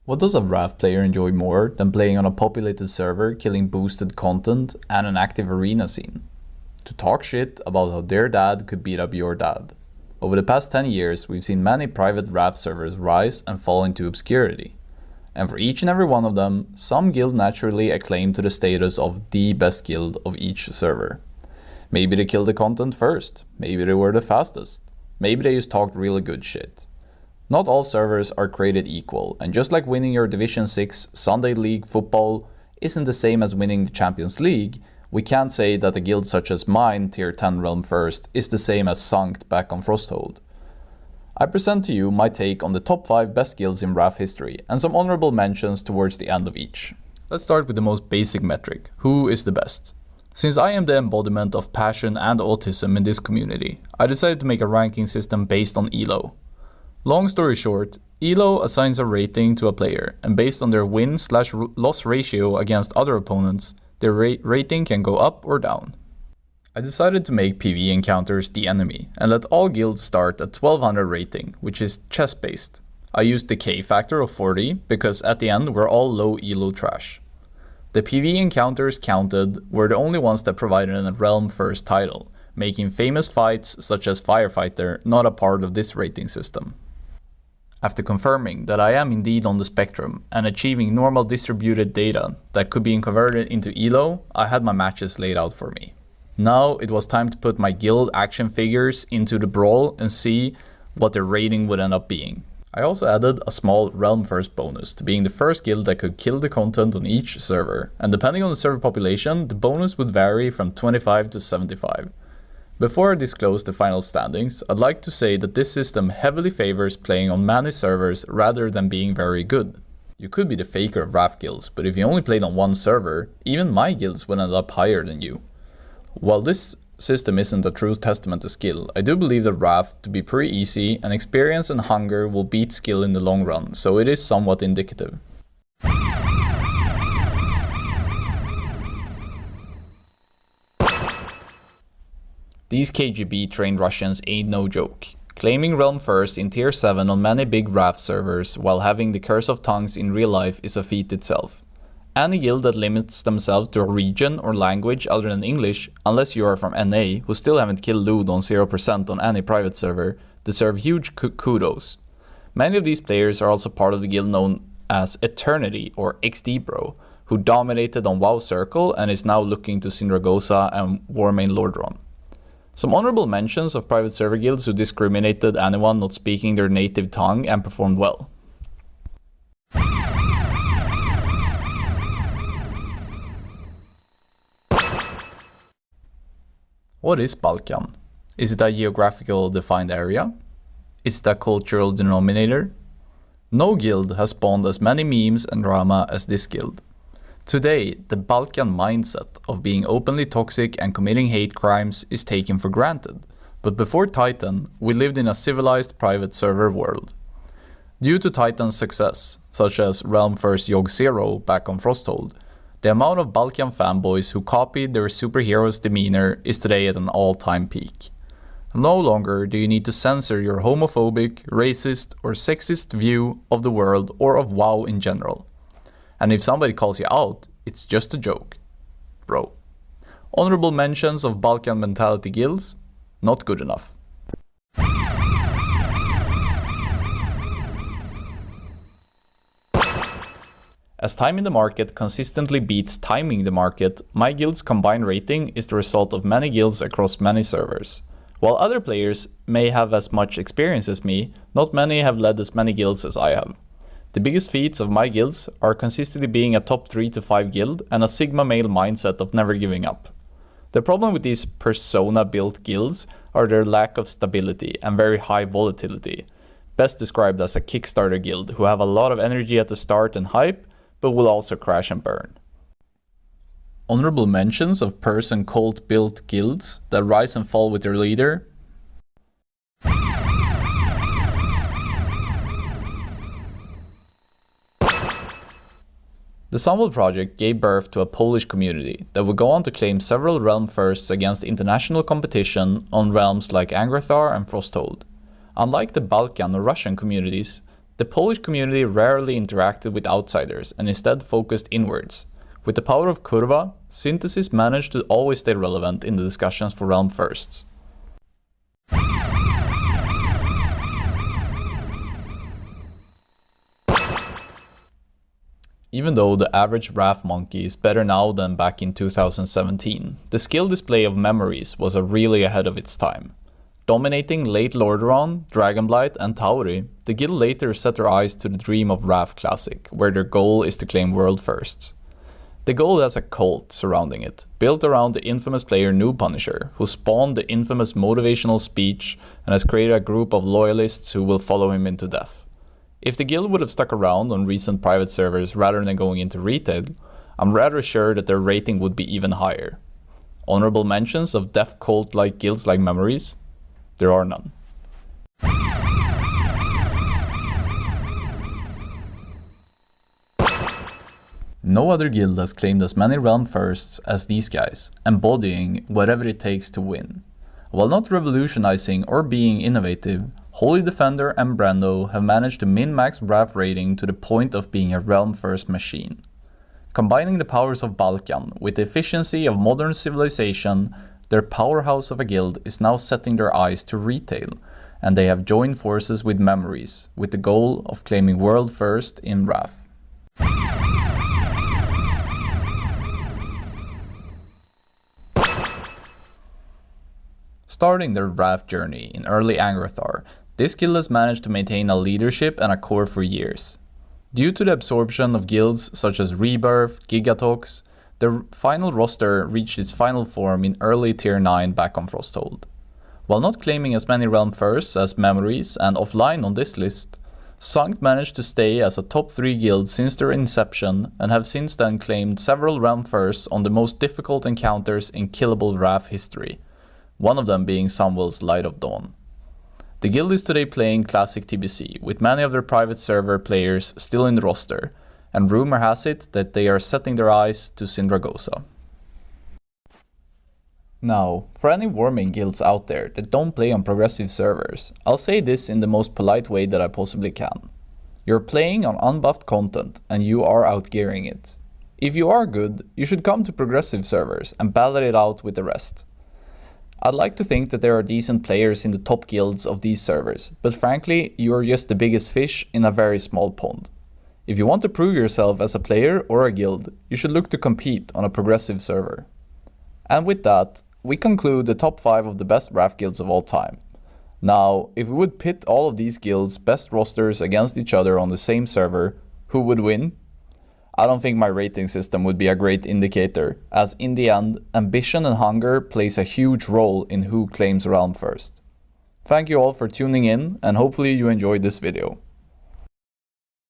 What does a Raft player enjoy more than playing on a populated server, killing boosted content, and an active arena scene? To talk shit about how their dad could beat up your dad. Over the past 10 years, we've seen many private Raft servers rise and fall into obscurity. And for each and every one of them, some guild naturally acclaimed to the status of the best guild of each server. Maybe they killed the content first, maybe they were the fastest, maybe they just talked really good shit. Not all servers are created equal, and just like winning your Division 6 Sunday League football isn't the same as winning the Champions League, we can't say that a guild such as mine, Tier 10 Realm First, is the same as Sankt back on Frosthold. I present to you my take on the top 5 best guilds in RAF history, and some honorable mentions towards the end of each. Let's start with the most basic metric: who is the best? Since I am the embodiment of passion and autism in this community, I decided to make a ranking system based on ELO. Long story short, ELO assigns a rating to a player, and based on their win/loss ratio against other opponents, their rating can go up or down. I decided to make PvE encounters the enemy, and let all guilds start at 1200 rating, which is chess based. I used the K factor of 40, because at the end we're all low ELO trash. The PvE encounters counted were the only ones that provided a Realm First title, making famous fights such as Firefighter not a part of this rating system. After confirming that I am indeed on the spectrum and achieving normal distributed data that could be converted into ELO, I had my matches laid out for me. Now it was time to put my guild action figures into the brawl and see what their rating would end up being. I also added a small Realm First bonus to being the first guild that could kill the content on each server, and depending on the server population, the bonus would vary from 25 to 75. Before I disclose the final standings, I'd like to say that this system heavily favors playing on many servers rather than being very good. You could be the faker of RAF guilds, but if you only played on one server, even my guilds would end up higher than you. While this system isn't a true testament to skill, I do believe that RAF to be pretty easy, and experience and hunger will beat skill in the long run, so it is somewhat indicative. These KGB trained Russians ain't no joke, claiming Realm First in Tier 7 on many big RAF servers while having the Curse of Tongues in real life is a feat itself. Any guild that limits themselves to a region or language other than English, unless you are from NA who still haven't killed loot on 0% on any private server, deserve huge kudos. Many of these players are also part of the guild known as Eternity or XD Bro, who dominated on WoW Circle and is now looking to Sindragosa and Warmain Lordron. Some honorable mentions of private server guilds who discriminated anyone not speaking their native tongue and performed well. What is Balkan? Is it a geographical defined area? Is it a cultural denominator? No guild has spawned as many memes and drama as this guild. Today, the Balkan mindset of being openly toxic and committing hate crimes is taken for granted, but before Titan, we lived in a civilized private server world. Due to Titan's success, such as Realm First Yogg Zero back on Frosthold, the amount of Balkan fanboys who copied their superhero's demeanor is today at an all-time peak. No longer do you need to censor your homophobic, racist, or sexist view of the world or of WoW in general. And if somebody calls you out, it's just a joke. Bro. Honorable mentions of Balkan mentality guilds? Not good enough. As time in the market consistently beats timing the market, my guild's combined rating is the result of many guilds across many servers. While other players may have as much experience as me, not many have led as many guilds as I have. The biggest feats of my guilds are consistently being a top 3 to 5 guild and a sigma male mindset of never giving up. The problem with these persona-built guilds are their lack of stability and very high volatility, best described as a Kickstarter guild who have a lot of energy at the start and hype, but will also crash and burn. Honorable mentions of person cult built guilds that rise and fall with their leader. The Sunwell project gave birth to a Polish community that would go on to claim several realm firsts against international competition on realms like Angrathar and Frosthold. Unlike the Balkan or Russian communities, The Polish community rarely interacted with outsiders and instead focused inwards. With the power of Kurwa, synthesis managed to always stay relevant in the discussions for realm firsts. Even though the average RAF monkey is better now than back in 2017, the skill display of Memories was really ahead of its time. Dominating late Lordaeron, Dragonblight and Tauri, the guild later set their eyes to the dream of RAF Classic, where their goal is to claim world firsts. The goal has a cult surrounding it, built around the infamous player Noob Punisher, who spawned the infamous motivational speech and has created a group of loyalists who will follow him into death. If the guild would have stuck around on recent private servers rather than going into retail, I'm rather sure that their rating would be even higher. Honorable mentions of death cult-like guilds like Memories? There are none. No other guild has claimed as many realm firsts as these guys, embodying whatever it takes to win. While not revolutionizing or being innovative, Holy Defender and Brando have managed to min-max RAF rating to the point of being a realm-first machine. Combining the powers of Balkan with the efficiency of modern civilization, their powerhouse of a guild is now setting their eyes to retail, and they have joined forces with Memories, with the goal of claiming world first in RAF. Starting their RAF journey in early Angrathar, this guild has managed to maintain a leadership and a core for years. Due to the absorption of guilds such as Rebirth, Gigatox, the final roster reached its final form in early Tier 9 back on Frosthold. While not claiming as many realm firsts as Memories and Offline on this list, Sankt managed to stay as a top 3 guild since their inception and have since then claimed several realm firsts on the most difficult encounters in killable RAF history, one of them being Samwell's Light of Dawn. The guild is today playing Classic TBC, with many of their private server players still in the roster, and rumor has it that they are setting their eyes to Syndragosa. Now, for any warming guilds out there that don't play on progressive servers, I'll say this in the most polite way that I possibly can. You're playing on unbuffed content and you are outgearing it. If you are good, you should come to progressive servers and battle it out with the rest. I'd like to think that there are decent players in the top guilds of these servers, but frankly, you are just the biggest fish in a very small pond. If you want to prove yourself as a player or a guild, you should look to compete on a progressive server. And with that, we conclude the top 5 of the best RAF guilds of all time. Now, if we would pit all of these guilds' best rosters against each other on the same server, who would win? I don't think my rating system would be a great indicator, as in the end, ambition and hunger plays a huge role in who claims realm first. Thank you all for tuning in, and hopefully you enjoyed this video.